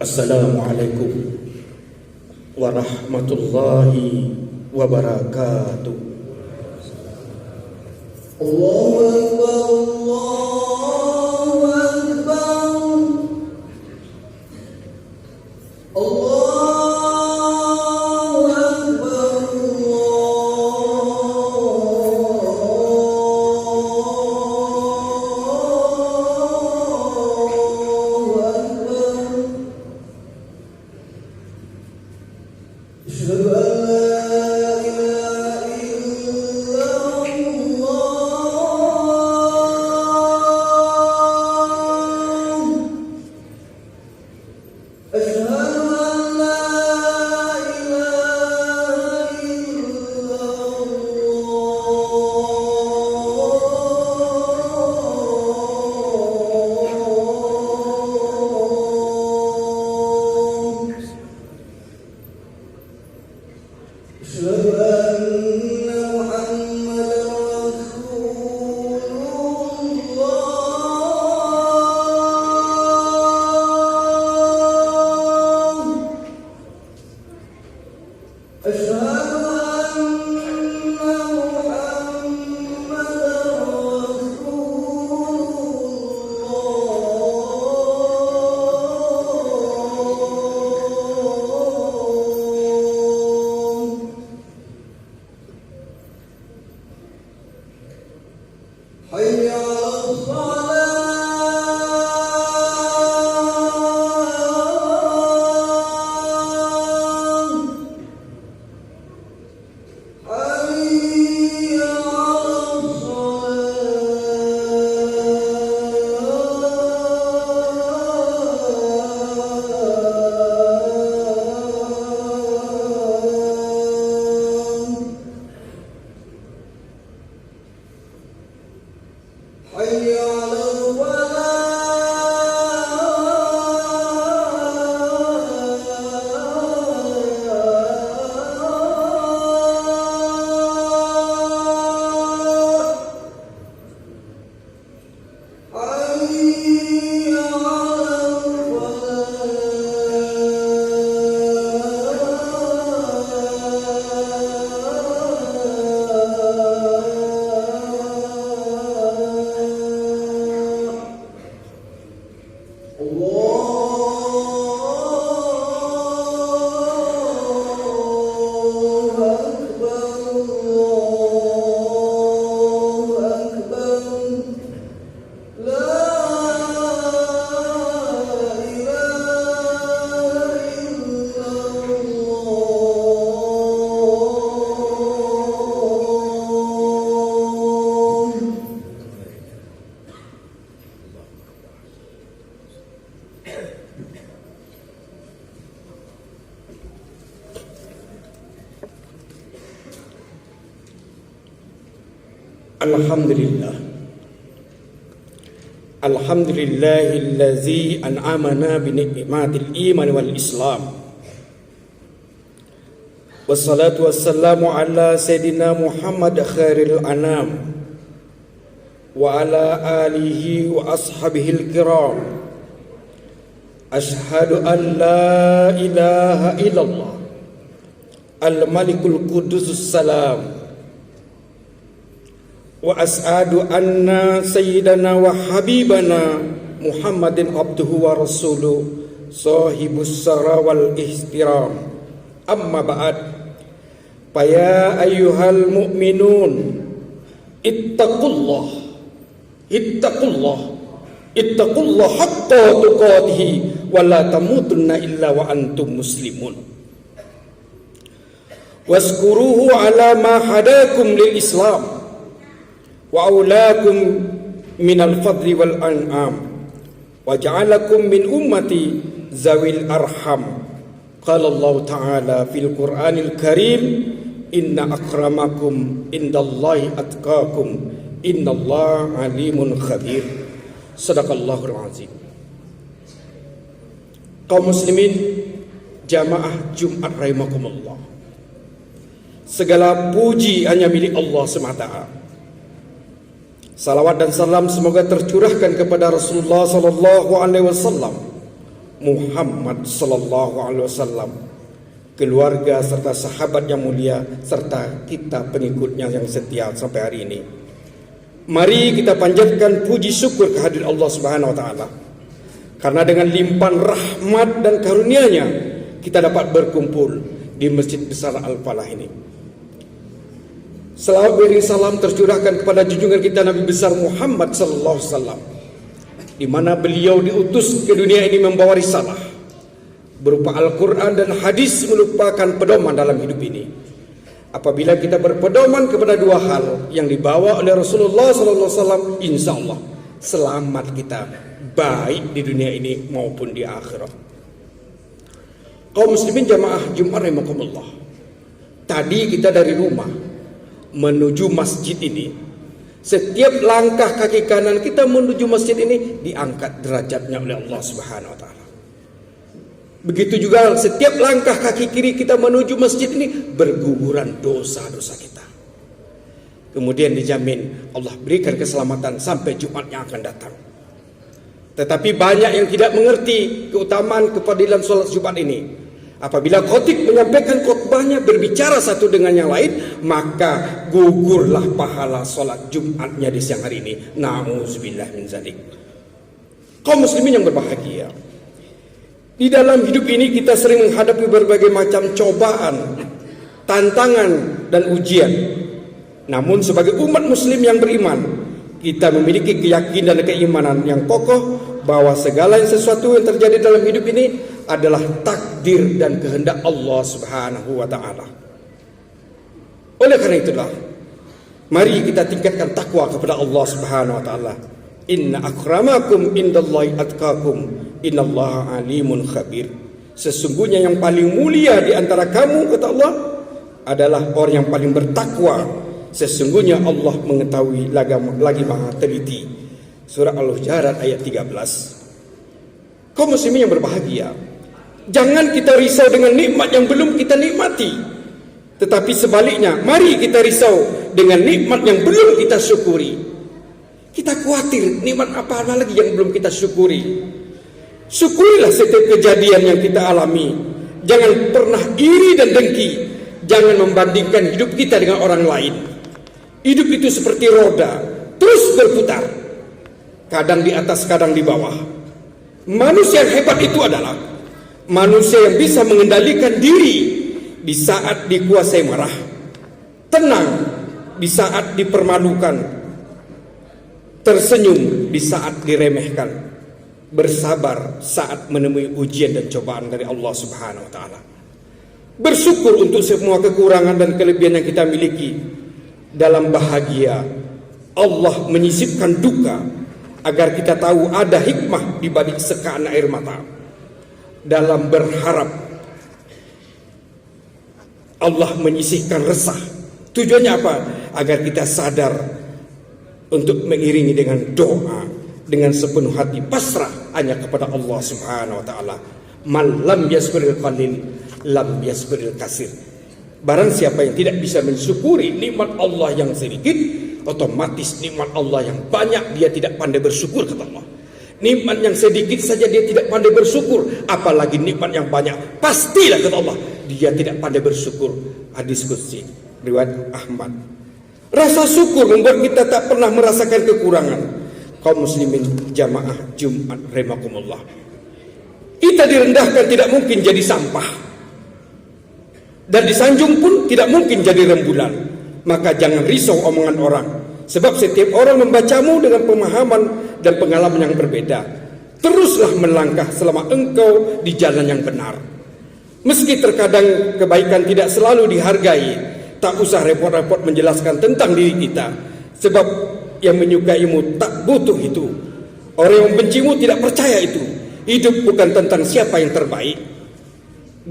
Assalamualaikum warahmatullahi wabarakatuh. Allahu Akbar, Allahu Akbar, Allahu Alhamdulillah. Alhamdulillahillazi an'amana bi ni'matil iman wal islam. Wassalatu wassalamu ala sayyidina Muhammad khairil anam wa ala alihi wa ashabihil kiram. Ashhadu an la ilaha illallah al-malikul qudusus salam. Wa as'adu anna sayyidana wa habibana Muhammadin abduhu wa rasuluh sahibus sara wal ihtiram. Amma ba'd. Faya ayyuhal mu'minun ittaqullah hatta tuqatih wa la tamutunna illa wa antum muslimun. Wazkuruhu ala ma hadakum lil islam wa aulakum minal fadli wal an'am wa ja'alakum min ummati zawil arham. Qala Allah Ta'ala fil Qur'anil Karim, inna akramakum indallahi atqakum innallaha alimun khabir. Sadaqallahul azim. Kaum muslimin jamaah Jumat rahimakumullah, segala puji hanya milik Allah semata. Salawat dan salam semoga tercurahkan kepada Rasulullah sallallahu alaihi wasallam, Muhammad sallallahu alaihi wasallam, keluarga serta sahabat yang mulia, serta kita pengikutnya yang setia sampai hari ini. Mari kita panjatkan puji syukur kehadirat Allah Subhanahu wa taala. Karena dengan limpahan rahmat dan karunia-Nya kita dapat berkumpul di Masjid Besar Al-Falah ini. Selawat beri salam tercurahkan kepada junjungan kita Nabi besar Muhammad sallallahu alaihi wasallam, di mana beliau diutus ke dunia ini membawa risalah berupa Al-Quran dan hadis merupakan pedoman dalam hidup ini. Apabila kita berpedoman kepada dua hal yang dibawa oleh Rasulullah sallallahu alaihi wasallam, insyaallah selamat kita, baik di dunia ini maupun di akhirat. Kaum muslimin jamaah Jumat rahimakumullah. Tadi kita dari rumah menuju masjid ini, setiap langkah kaki kanan kita menuju masjid ini diangkat derajatnya oleh Allah Subhanahu wa taala. Begitu juga setiap langkah kaki kiri kita menuju masjid ini berguguran dosa-dosa kita. Kemudian dijamin Allah berikan keselamatan sampai Jumat yang akan datang. Tetapi banyak yang tidak mengerti keutamaan kefadilan solat Jumat ini. Apabila khotib menyampaikan khutbahnya berbicara satu dengan yang lain, maka gugurlah pahala solat Jumatnya di siang hari ini. Na'udzubillah min zalik. Kaum muslimin yang berbahagia, di dalam hidup ini kita sering menghadapi berbagai macam cobaan, tantangan, dan ujian. Namun sebagai umat muslim yang beriman, kita memiliki keyakinan dan keimanan yang kokoh bahwa segala sesuatu yang terjadi dalam hidup ini adalah takdir dan kehendak Allah Subhanahu wa taala. Oleh karena itulah, mari kita tingkatkan takwa kepada Allah Subhanahu wa taala. Inna akramakum indallahi atqakum, innallaha alimun khabir. Sesungguhnya yang paling mulia di antara kamu, kata Allah, adalah orang yang paling bertakwa. Sesungguhnya Allah mengetahui lagi maha teliti. Surah Al-Hujurat ayat 13. Kaum muslimin yang berbahagia, jangan kita risau dengan nikmat yang belum kita nikmati, tetapi sebaliknya, mari kita risau dengan nikmat yang belum kita syukuri. Kita khawatir nikmat apa lagi yang belum kita syukuri. Syukurilah setiap kejadian yang kita alami. Jangan pernah iri dan dengki. Jangan membandingkan hidup kita dengan orang lain. Hidup itu seperti roda, terus berputar, kadang di atas, kadang di bawah. Manusia yang hebat itu adalah manusia yang bisa mengendalikan diri di saat dikuasai marah, tenang di saat dipermalukan, tersenyum di saat diremehkan, bersabar saat menemui ujian dan cobaan dari Allah Subhanahu wa taala, bersyukur untuk semua kekurangan dan kelebihan yang kita miliki. Dalam bahagia, Allah menyisipkan duka agar kita tahu ada hikmah di balik sekaan air mata. Dalam berharap, Allah menyisihkan resah. Tujuannya apa? Agar kita sadar untuk mengiringi dengan doa, dengan sepenuh hati pasrah hanya kepada Allah Subhanahu wa taala. Man lam yasbiril qalil lam yasbiril kasir. Barang siapa yang tidak bisa mensyukuri nikmat Allah yang sedikit, otomatis nikmat Allah yang banyak dia tidak pandai bersyukur, kata Allah. Nikmat yang sedikit saja dia tidak pandai bersyukur, apalagi nikmat yang banyak, pastilah, kata Allah, dia tidak pandai bersyukur. Hadis qudsi riwayat Ahmad. Rasa syukur membuat kita tak pernah merasakan kekurangan. Kaum muslimin jamaah Jumat rahimakumullah, kita direndahkan tidak mungkin jadi sampah, dan disanjung pun tidak mungkin jadi rembulan. Maka jangan risau omongan orang, sebab setiap orang membacamu dengan pemahaman dan pengalaman yang berbeda. Teruslah melangkah selama engkau di jalan yang benar. Meski terkadang kebaikan tidak selalu dihargai, tak usah repot-repot menjelaskan tentang diri kita, sebab yang menyukaimu tak butuh itu. Orang yang membencimu tidak percaya itu. Hidup bukan tentang siapa yang terbaik.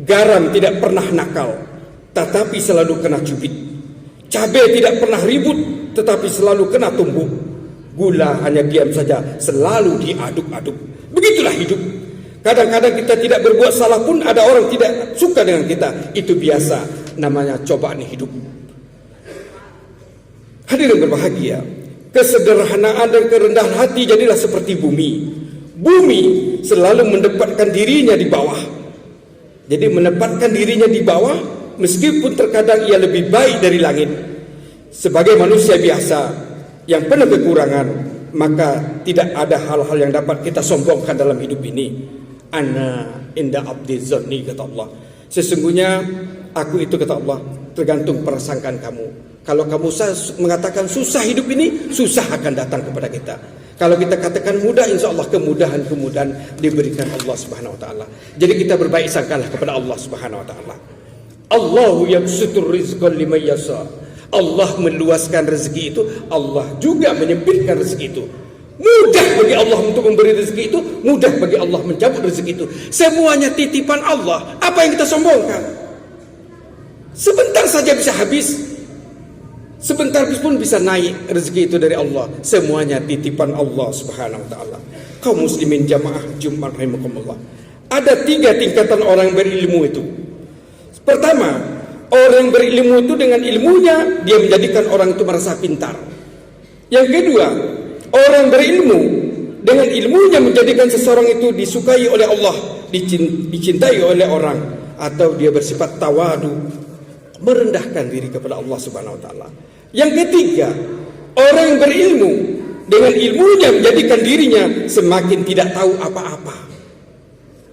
Garam tidak pernah nakal, tetapi selalu kena cubit. Cabai tidak pernah ribut, tetapi selalu kena tumbuk. Gula hanya diam saja, selalu diaduk-aduk. Begitulah hidup. Kadang-kadang kita tidak berbuat salah pun ada orang tidak suka dengan kita. Itu biasa, namanya cobaan hidup. Hadirin berbahagia, kesederhanaan dan kerendahan hati jadilah seperti bumi. Bumi selalu menempatkan dirinya di bawah. Jadi menempatkan dirinya di bawah meskipun terkadang ia lebih baik dari langit. Sebagai manusia biasa yang penuh kekurangan, maka tidak ada hal-hal yang dapat kita sombongkan dalam hidup ini. Ana inda abdi zanni, kata Allah. Sesungguhnya aku itu, kata Allah, tergantung persangkaan kamu. Kalau kamu mengatakan susah hidup ini, susah akan datang kepada kita. Kalau kita katakan mudah, insya Allah kemudahan-kemudahan diberikan Allah Subhanahu Wa Taala. Jadi kita berbaik sangkalah kepada Allah Subhanahu Wa Taala. Allahu yabsutur rizqa liman yasha. Allah meluaskan rezeki itu, Allah juga menyempitkan rezeki itu. Mudah bagi Allah untuk memberi rezeki itu, mudah bagi Allah mencabut rezeki itu. Semuanya titipan Allah. Apa yang kita sombongkan? Sebentar saja bisa habis. Sebentar pun bisa naik rezeki itu dari Allah. Semuanya titipan Allah Subhanahu Wa Taala. Kaum muslimin jamaah Jumat rahimakumullah. Ada 3 tingkatan orang yang berilmu itu. Pertama, orang yang berilmu itu dengan ilmunya dia menjadikan orang itu merasa pintar. Yang kedua, orang berilmu dengan ilmunya menjadikan seseorang itu disukai oleh Allah, dicintai oleh orang, atau dia bersifat tawadu, merendahkan diri kepada Allah Subhanahu Wa Taala. Yang ketiga, orang yang berilmu dengan ilmunya menjadikan dirinya semakin tidak tahu apa-apa.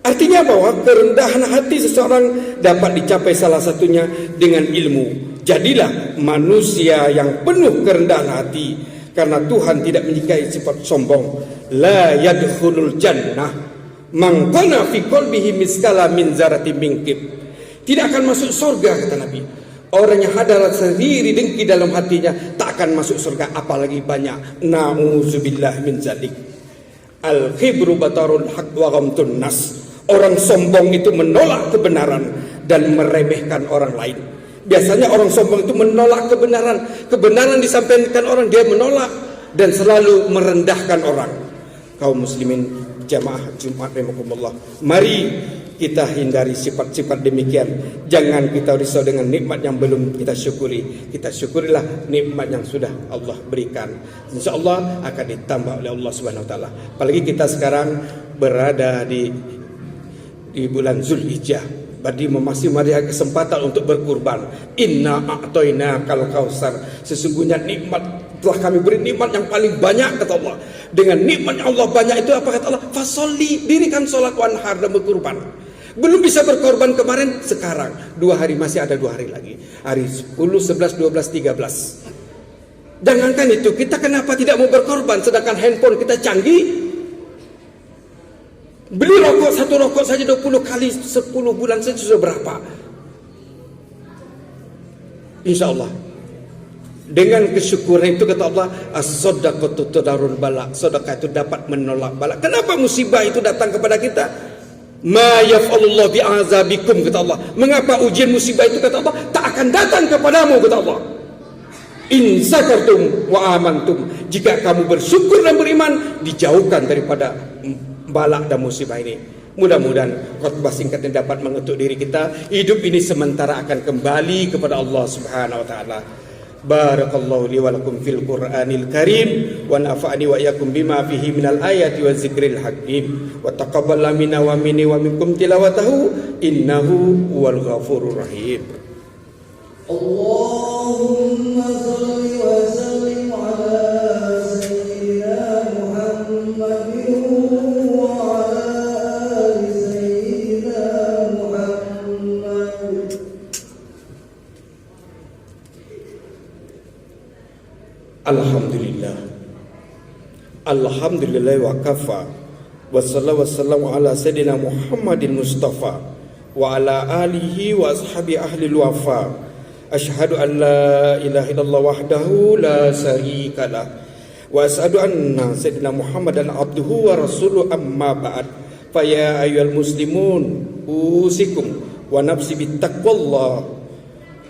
Artinya bahwa kerendahan hati seseorang dapat dicapai salah satunya dengan ilmu. Jadilah manusia yang penuh kerendahan hati, karena Tuhan tidak menyukai sifat sombong. La yadkhulul jannah man kana fi qalbihi miskala min zarati min kib. Tidak akan masuk surga, kata Nabi. Orang yang hadar sendiri dengki dalam hatinya tak akan masuk surga, apalagi banyak. Na'udzubillah min zalik. Al-khibru batarul haq wa ghamtun nas. Orang sombong itu menolak kebenaran dan meremehkan orang lain. Biasanya orang sombong itu menolak kebenaran. Kebenaran disampaikan orang, dia menolak dan selalu merendahkan orang. Kaum muslimin jamaah Jumat rahimakumullah, mari kita hindari sifat-sifat demikian. Jangan kita risau dengan nikmat yang belum kita syukuri. Kita syukurilah nikmat yang sudah Allah berikan. InsyaAllah akan ditambah oleh Allah Subhanahu Wa Taala. Apalagi kita sekarang berada di bulan Zulhijjah. Berarti masih ada kesempatan untuk berkurban. Inna a'toinakal kausar. Sesungguhnya nikmat telah kami beri, nikmat yang paling banyak, kata Allah. Dengan nikmat yang Allah banyak itu apa, kata Allah? Fasolli, dirikan sholat wanhar dan berkurban. Belum bisa berkorban kemarin, sekarang 2 hari, masih ada 2 hari lagi. Hari 10, 11, 12, 13. Jangankan itu, kita kenapa tidak mau berkorban sedangkan handphone kita canggih? Beli rokok, 1 rokok saja 20 kali 10 bulan saja sudah berapa? Insya Allah dengan kesyukuran itu, kata Allah, as-sadaqatu tudarul bala. Sedekah itu dapat menolak bala. Kenapa musibah itu datang kepada kita? Ma yaf'alullah bi'azabikum, kata Allah. Mengapa ujian musibah itu, kata Allah, tak akan datang kepadamu, kata Allah. In sakartum wa amantum. Jika kamu bersyukur dan beriman, dijauhkan daripada balak dan musibah ini. Mudah-mudahan khutbah singkat ini dapat mengetuk diri kita. Hidup ini sementara akan kembali kepada Allah Subhanahu Wa Taala. Barakallahu li wa lakum fil Qur'anil Karim wa nafa'ani wa iyyakum bima fihi minal ayati wa zikril hakim wa taqabbal minna wa minni wa minkum tilawatahu innahu huwal ghafurur rahim. Allahumma shalli wa sallim ala sayyidina Muhammadin wa ala ali sayyidina Muhammad. Alhamdulillah. Alhamdulillah wa kafa. Wassalamu ala sayyidina Muhammadin Mustafa wa ala alihi wa ashabi ahli wafa. Asyhadu an la ilaha illallah wahdahu la syarika lah wa asyhadu anna sayyidina Muhammadan abduhu wa rasuluhu, amma ba'd. Fa ya ayyuhal muslimun usikum wa nafsi bittaqwallah.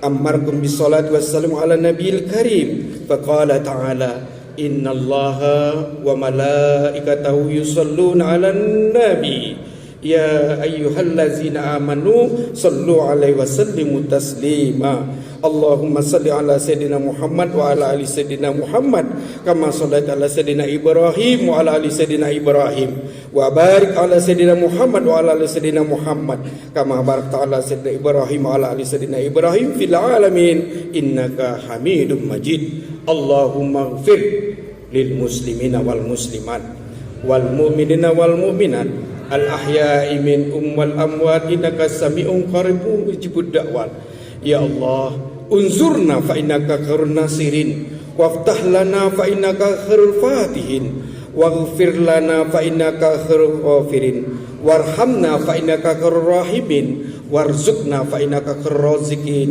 Amarkum bisalati wassalamu ala nabiyil karim. Faqala ta'ala innallaha wa malaikatahu yusalluna 'alan nabi يا أيها الذين آمنوا صلوا عليه وسلموا تسليما اللهم صل على سيدنا محمد وعلى آل سيدنا محمد كما صليت على سيدنا إبراهيم وعلى آل سيدنا إبراهيم وبارك على سيدنا محمد وعلى آل سيدنا محمد كما باركت على سيدنا إبراهيم وعلى آل سيدنا إبراهيم في العالمين إنك حميد مجيد اللهم اغفر للمسلمين والمسلمات والمؤمنين والمؤمنات الأحياء منهم والأموات إنك سميع قريب مجيب الدعوات يا الله انظرنا فإنك خير الناصرين وافتح لنا فإنك خير الفاتحين واغفر لنا فإنك خير الغافرين وارحمنا فإنك خير الراحمين وارزقنا فإنك خير الرازقين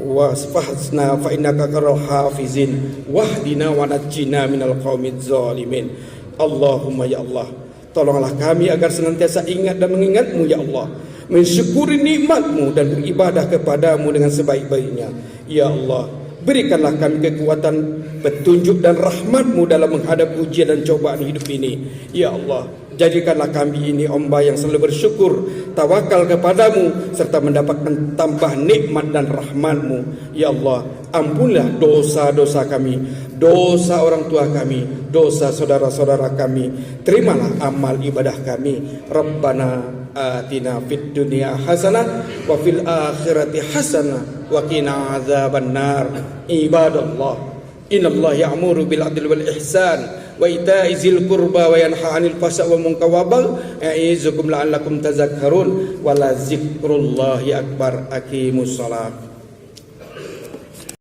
واحفظنا فإنك خير الحافظين واهدنا ونجنا من القوم الظالمين اللهم يا الله tolonglah kami agar senantiasa ingat dan mengingat-Mu ya Allah, mensyukuri nikmat-Mu dan beribadah kepadamu dengan sebaik-baiknya. Ya Allah, berikanlah kami kekuatan, petunjuk dan rahmat-Mu dalam menghadapi ujian dan cobaan hidup ini. Ya Allah, jadikanlah kami ini hamba yang selalu bersyukur, tawakal kepadamu, serta mendapatkan tambah nikmat dan rahmat-Mu. Ya Allah, ampunlah dosa-dosa kami, dosa orang tua kami, dosa saudara-saudara kami. Terimalah amal ibadah kami. Rabbana atina fid dunya hasanah wa fil akhirati hasanah wa qina adzabannar. Ibadallah, innallaha ya'muru bil adli wal ihsan wa ita'i zil qurba wa yanha 'anil fahsya'i wal munkari wal baghi ya'izukum la'allakum tadhakkarun wa la dzikrullahi akbar. Aqimus shalah.